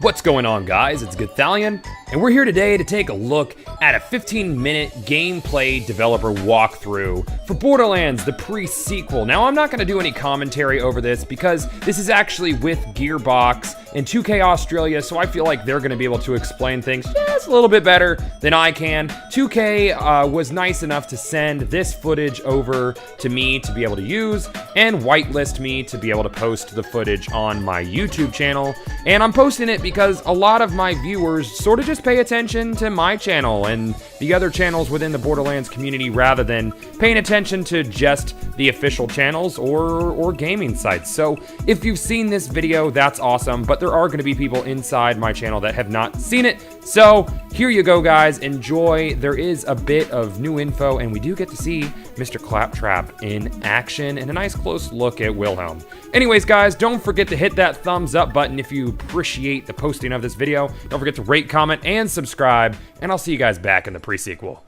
What's going on, guys? It's Gothalion, and we're here today to take a look at a 15-minute gameplay developer walkthrough for Borderlands, the pre-sequel. Now, I'm not going to do any commentary over this because this is actually with Gearbox and 2K Australia, so I feel like they're going to be able to explain things just a little bit better than I can. 2K was nice enough to send this footage over to me to be able to use and whitelist me to be able to post the footage on my YouTube channel, and I'm posting it because a lot of my viewers sort of just pay attention to my channel and the other channels within the Borderlands community rather than paying attention to just the official channels or gaming sites. So if you've seen this video, that's awesome, but there are going to be people inside my channel that have not seen it. So here you go, guys. Enjoy. There is a bit of new info, and we do get to see Mr. Claptrap in action and a nice close look at Wilhelm. Anyways, guys, don't forget to hit that thumbs up button if you appreciate the posting of this video. Don't forget to rate, comment, and subscribe, and I'll see you guys back in the pre-sequel.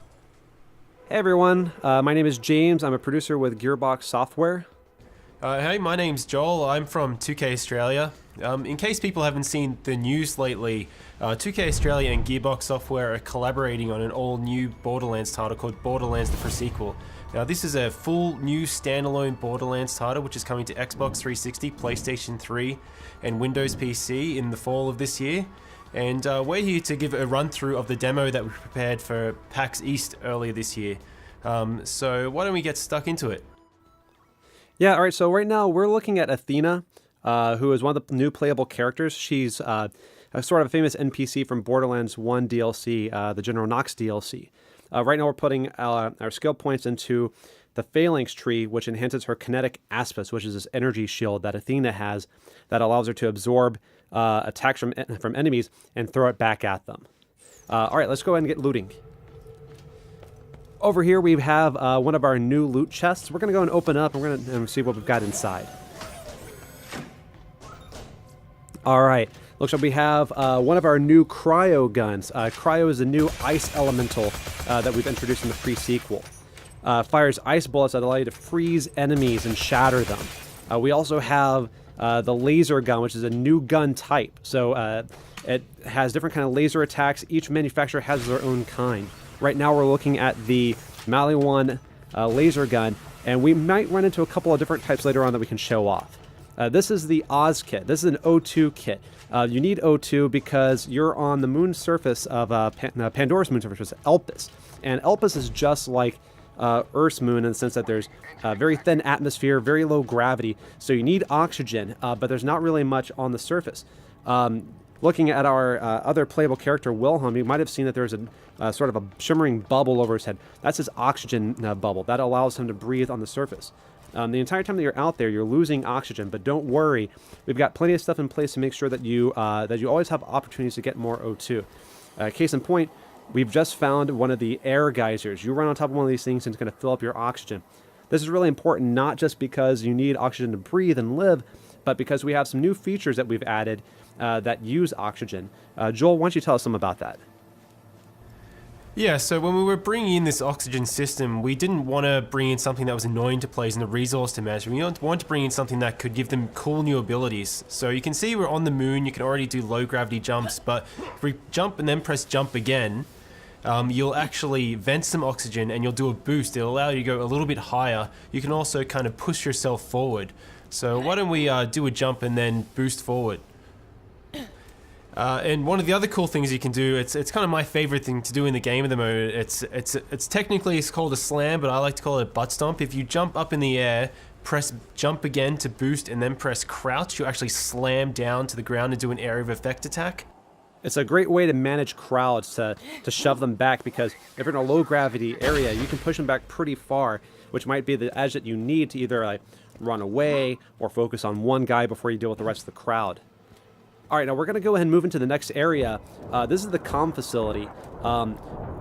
Hey everyone, my name is James. I'm a producer with Gearbox Software. Hey, my name's Joel. I'm from 2K Australia. In case people haven't seen the news lately, 2K Australia and Gearbox Software are collaborating on an all-new Borderlands title called Borderlands the Pre-Sequel. Now, this is a full new standalone Borderlands title which is coming to Xbox 360, PlayStation 3, and Windows PC in the fall of this year. And we're here to give a run-through of the demo that we prepared for PAX East earlier this year. So why don't we get stuck into it? Yeah, alright, so right now we're looking at Athena, who is one of the new playable characters. She's a sort of a famous NPC from Borderlands 1 DLC, the General Knox DLC. Right now we're putting our skill points into the Phalanx tree, which enhances her kinetic aspects, which is this energy shield that Athena has that allows her to absorb attacks from enemies and throw it back at them. Alright, let's go ahead and get looting. Over here we have one of our new loot chests. We're going to go and open up and we're going to see what we've got inside. Alright, looks like we have one of our new cryo guns. Cryo is a new ice elemental that we've introduced in the pre-sequel. Fires ice bullets that allow you to freeze enemies and shatter them. We also have the laser gun, which is a new gun type. So it has different kind of laser attacks. Each manufacturer has their own kind. Right now we're looking at the Maliwan laser gun, and we might run into a couple of different types later on that we can show off. This is the Oz kit. This is an O2 kit. You need O2 because you're on the moon surface of Pandora's moon surface, which is Elpis. And Elpis is just like Earth's moon in the sense that there's a very thin atmosphere, very low gravity, so you need oxygen, but there's not really much on the surface. Looking at our other playable character, Wilhelm, you might have seen that there's a sort of a shimmering bubble over his head. That's his oxygen bubble. That allows him to breathe on the surface. The entire time that you're out there, you're losing oxygen, but don't worry. We've got plenty of stuff in place to make sure that you always have opportunities to get more O2. Case in point, we've just found one of the air geysers. You run on top of one of these things and it's going to fill up your oxygen. This is really important, not just because you need oxygen to breathe and live, but because we have some new features that we've added that use oxygen. Joel, why don't you tell us some about that? Yeah, so when we were bringing in this oxygen system, we didn't want to bring in something that was annoying to players and a resource to manage. We wanted to bring in something that could give them cool new abilities. So you can see we're on the moon, you can already do low gravity jumps, but if we jump and then press jump again, you'll actually vent some oxygen and you'll do a boost. It'll allow you to go a little bit higher. You can also kind of push yourself forward. So why don't we do a jump and then boost forward? And one of the other cool things you can do, it's kind of my favorite thing to do in the game at the moment. It's technically called a slam, but I like to call it a butt stomp. If you jump up in the air, press jump again to boost, and then press crouch, you actually slam down to the ground and do an area of effect attack. It's a great way to manage crowds, to shove them back, because if you're in a low gravity area, you can push them back pretty far, which might be the edge that you need to either like run away or focus on one guy before you deal with the rest of the crowd. Alright, now we're going to go ahead and move into the next area. This is the comm facility.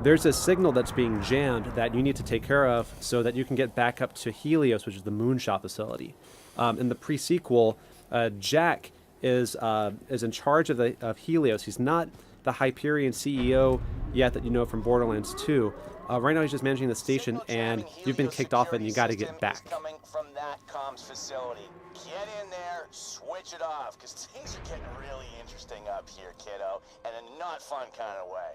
There's a signal that's being jammed that you need to take care of so that you can get back up to Helios, which is the moonshot facility. In the pre-sequel, Jack is in charge of Helios. He's not the Hyperion CEO yet that you know from Borderlands 2, Right now he's just managing the station, and you've been kicked off it, and you got to get back. Coming from that comms facility. Get in there, switch it off, because things are getting really interesting up here, kiddo, and in a not fun kind of way.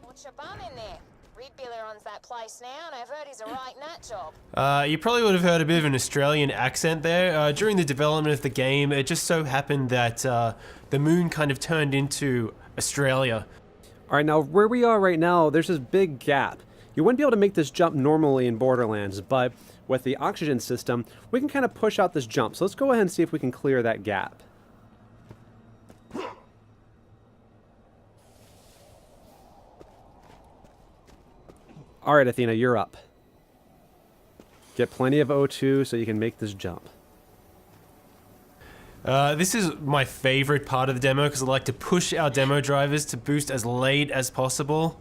What's your bum in there? Reed Biller owns that place now, and I've heard he's a right nut job. You probably would have heard a bit of an Australian accent there. During the development of the game, it just so happened that the moon kind of turned into Australia. All right, now where we are right now, there's this big gap. You wouldn't be able to make this jump normally in Borderlands, but with the oxygen system, we can kind of push out this jump. So let's go ahead and see if we can clear that gap. All right, Athena, you're up. Get plenty of O2 so you can make this jump. This is my favorite part of the demo because I like to push our demo drivers to boost as late as possible.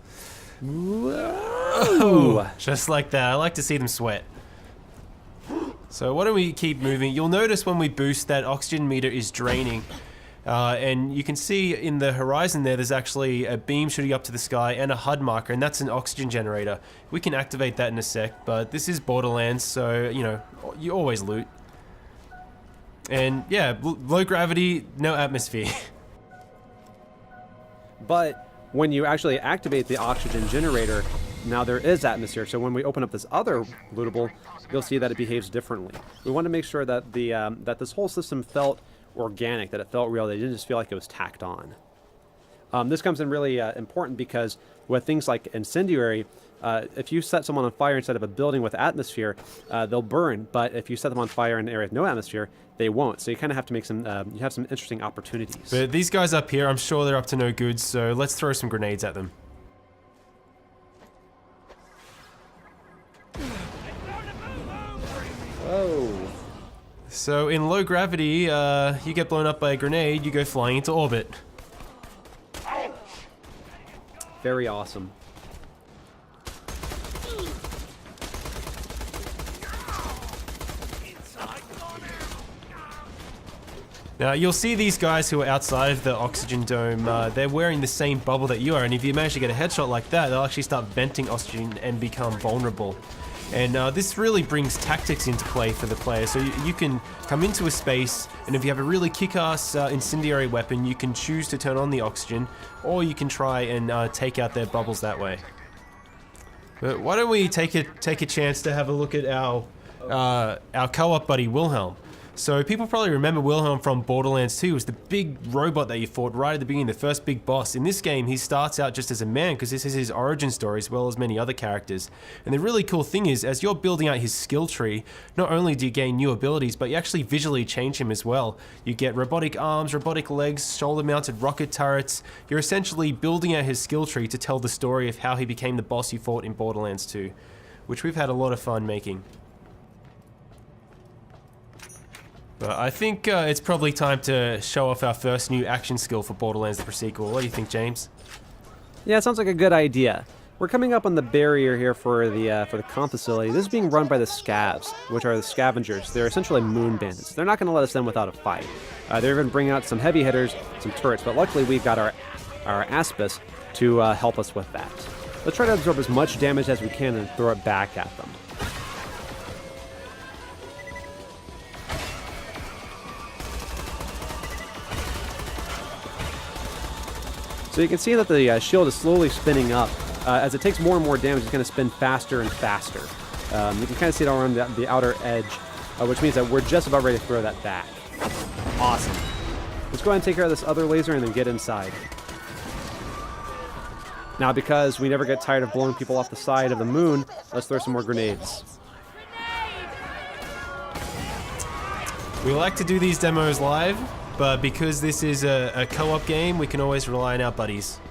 Whoa. Just like that. I like to see them sweat. So why don't we keep moving? You'll notice when we boost that oxygen meter is draining. And you can see in the horizon there's actually a beam shooting up to the sky and a HUD marker, and that's an oxygen generator. We can activate that in a sec, but this is Borderlands, so, you know, you always loot. And yeah, low gravity, no atmosphere. But when you actually activate the oxygen generator, now there is atmosphere. So when we open up this other lootable, you'll see that it behaves differently. We want to make sure that the that this whole system felt organic, that it felt real, that it didn't just feel like it was tacked on. This comes in really important because with things like incendiary, if you set someone on fire instead of a building with atmosphere, they'll burn. But if you set them on fire in an area with no atmosphere, they won't. So you kind of have to make some, you have some interesting opportunities. But these guys up here, I'm sure they're up to no good, so let's throw some grenades at them. Whoa. So in low gravity, you get blown up by a grenade, you go flying into orbit. Very awesome. Now you'll see these guys who are outside of the oxygen dome, they're wearing the same bubble that you are, and if you manage to get a headshot like that, they'll actually start venting oxygen and become vulnerable. And this really brings tactics into play for the player. So you can come into a space, and if you have a really kick-ass incendiary weapon, you can choose to turn on the oxygen, or you can try and take out their bubbles that way. But why don't we take a chance to have a look at our co-op buddy Wilhelm. So people probably remember Wilhelm from Borderlands 2. It was the big robot that you fought right at the beginning, the first big boss. In this game, he starts out just as a man because this is his origin story as well as many other characters. And the really cool thing is, as you're building out his skill tree, not only do you gain new abilities, but you actually visually change him as well. You get robotic arms, robotic legs, shoulder-mounted rocket turrets. You're essentially building out his skill tree to tell the story of how he became the boss you fought in Borderlands 2, which we've had a lot of fun making. But I think it's probably time to show off our first new action skill for Borderlands the Pre-Sequel. What do you think, James? Yeah, it sounds like a good idea. We're coming up on the barrier here for the comp facility. This is being run by the Scavs, which are the scavengers. They're essentially moon bandits. They're not going to let us in without a fight. They're even bringing out some heavy hitters, some turrets, but luckily we've got our Aspis to help us with that. Let's try to absorb as much damage as we can and throw it back at them. So you can see that the shield is slowly spinning up. As it takes more and more damage, it's going to spin faster and faster. You can kind of see it all around the outer edge, which means that we're just about ready to throw that back. Awesome. Let's go ahead and take care of this other laser and then get inside. Now, because we never get tired of blowing people off the side of the moon, let's throw some more grenades. We like to do these demos live, but because this is a co-op game, we can always rely on our buddies.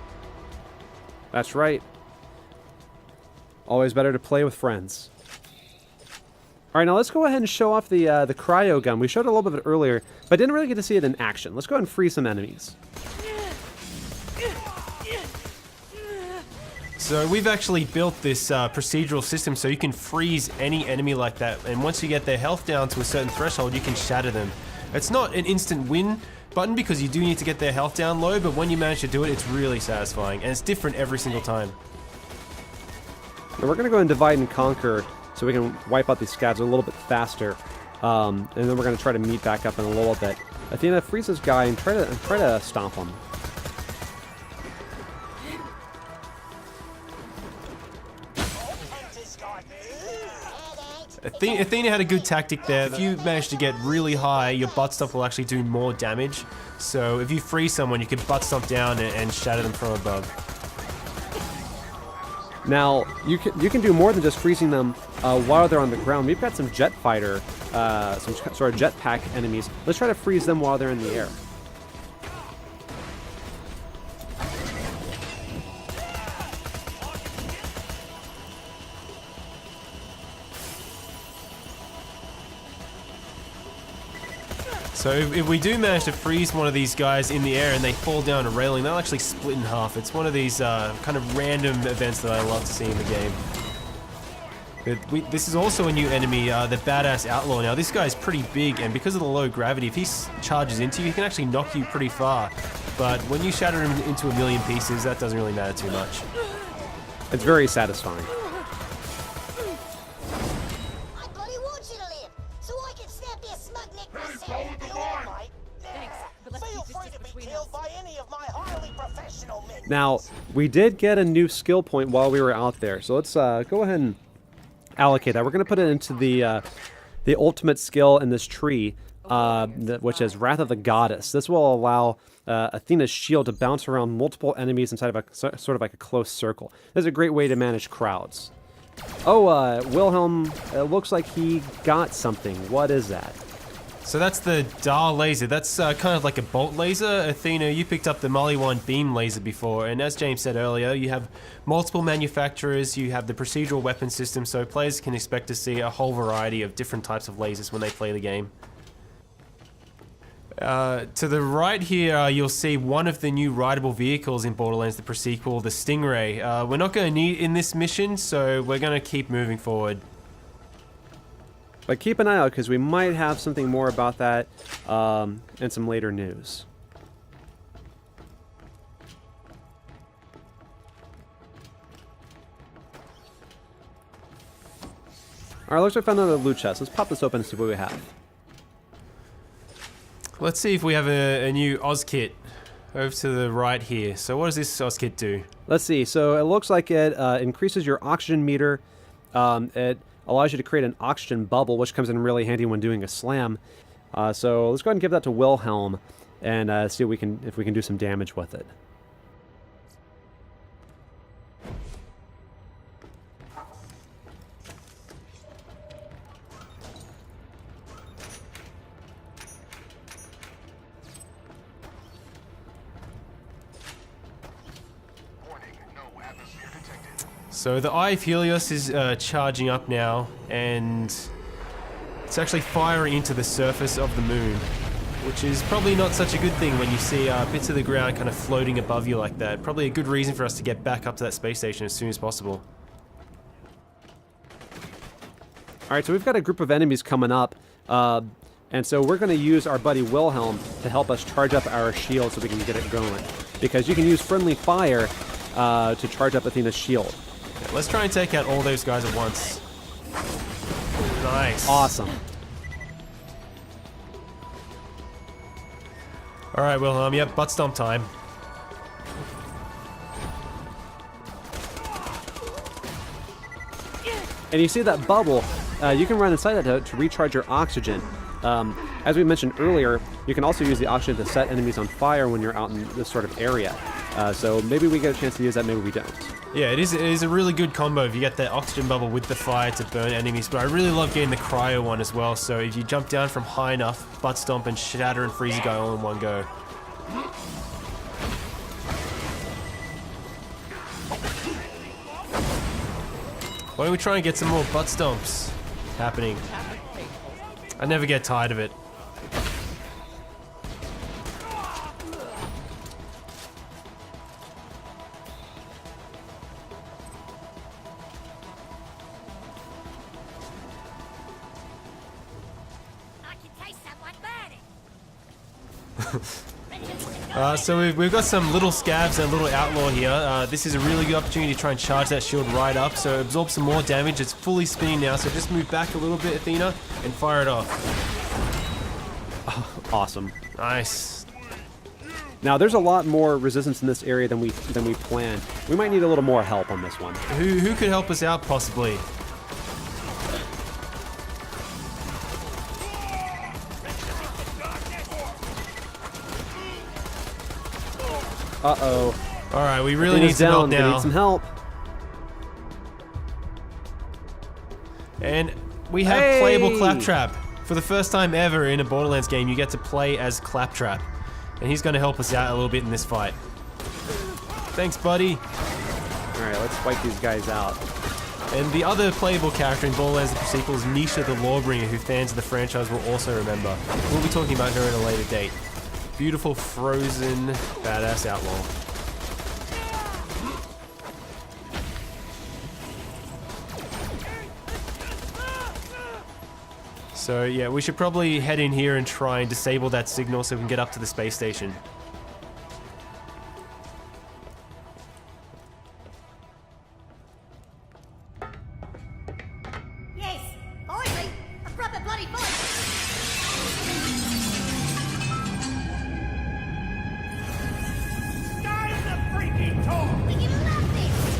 That's right. Always better to play with friends. All right, now let's go ahead and show off the cryo gun. We showed a little bit of it earlier, but didn't really get to see it in action. Let's go ahead and free some enemies. So we've actually built this procedural system so you can freeze any enemy like that, and once you get their health down to a certain threshold, you can shatter them. It's not an instant win button because you do need to get their health down low, but when you manage to do it, it's really satisfying, and it's different every single time. And we're going to go and divide and conquer so we can wipe out these scavs a little bit faster. And then we're going to try to meet back up in a little bit. Athena, freeze this guy and try to stomp him. Athena had a good tactic there. If you manage to get really high, your butt stomp will actually do more damage. So if you freeze someone, you can butt stomp down and shatter them from above. Now, you can do more than just freezing them while they're on the ground. We've got some jet fighter, some sort of jetpack enemies. Let's try to freeze them while they're in the air. So if we do manage to freeze one of these guys in the air and they fall down a railing, they'll actually split in half. It's one of these kind of random events that I love to see in the game. This is also a new enemy, the Badass Outlaw. Now this guy's pretty big, and because of the low gravity, if he charges into you, he can actually knock you pretty far. But when you shatter him into a million pieces, that doesn't really matter too much. It's very satisfying. I bloody want you to live, so I can snap your smug neck myself. You all right? Thanks, but feel free to be killed by any of my highly professional minions. Now, we did get a new skill point while we were out there, so let's go ahead and allocate that. We're going to put it into the ultimate skill in this tree, which is Wrath of the Goddess. This will allow Athena's shield to bounce around multiple enemies inside of a sort of like a close circle. This is a great way to manage crowds. Oh, Wilhelm, it looks like he got something. What is that? So that's the Dar laser. That's kind of like a bolt laser. Athena, you picked up the Maliwan beam laser before, and as James said earlier, you have multiple manufacturers, you have the procedural weapon system, so players can expect to see a whole variety of different types of lasers when they play the game. To the right here, you'll see one of the new rideable vehicles in Borderlands, the pre-sequel, the Stingray. We're not going to need it in this mission, so we're going to keep moving forward. But keep an eye out, because we might have something more about that in some later news. Alright, looks like we found another loot chest. Let's pop this open and see what we have. Let's see if we have a new Oz kit over to the right here. So what does this Oz kit do? Let's see. So it looks like it increases your oxygen meter. It allows you to create an oxygen bubble, which comes in really handy when doing a slam. So let's go ahead and give that to Wilhelm and see if we can do some damage with it. So the Eye of Helios is charging up now, and it's actually firing into the surface of the moon, which is probably not such a good thing when you see bits of the ground kind of floating above you like that. Probably a good reason for us to get back up to that space station as soon as possible. Alright, so we've got a group of enemies coming up, and so we're going to use our buddy Wilhelm to help us charge up our shield so we can get it going. Because you can use friendly fire to charge up Athena's shield. Let's try and take out all those guys at once. Nice. Awesome. Alright, Wilhelm, yep, butt stomp time. And you see that bubble, you can run inside that to recharge your oxygen. As we mentioned earlier, you can also use the oxygen to set enemies on fire when you're out in this sort of area. So maybe we get a chance to use that, maybe we don't. Yeah, it is a really good combo if you get that oxygen bubble with the fire to burn enemies, but I really love getting the cryo one as well, so if you jump down from high enough, butt stomp and shatter and freeze a guy all in one go. Why don't we try and get some more butt stomps happening? I never get tired of it. I can taste someone burning. So we've got some little scabs and a little outlaw here. This is a really good opportunity to try and charge that shield right up. So absorb some more damage. It's fully spinning now. So just move back a little bit, Athena, and fire it off. Awesome. Nice. Now there's a lot more resistance in this area than we planned. We might need a little more help on this one. Who could help us out possibly? Uh-oh. All right, we really need some help We now. need some help. And we have playable Claptrap. For the first time ever in a Borderlands game, you get to play as Claptrap. And he's going to help us out a little bit in this fight. Thanks, buddy. All right, let's fight these guys out. And the other playable character in Borderlands the Sequel is Nisha the Lawbringer, who fans of the franchise will also remember. We'll be talking about her at a later date. Beautiful, frozen, badass outlaw. So yeah, we should probably head in here and try and disable that signal so we can get up to the space station. Yes, finally, a proper bloody fight. We can love this.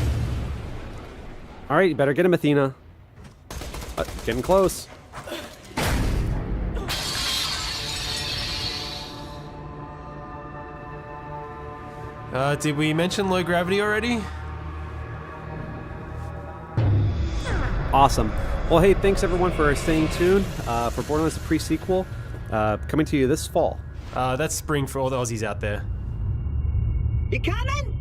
All right, you better get him, Athena. Getting close. Did we mention low gravity already? Awesome. Well, hey, thanks everyone for staying tuned for Borderlands the pre-sequel coming to you this fall. That's spring for all the Aussies out there. You coming?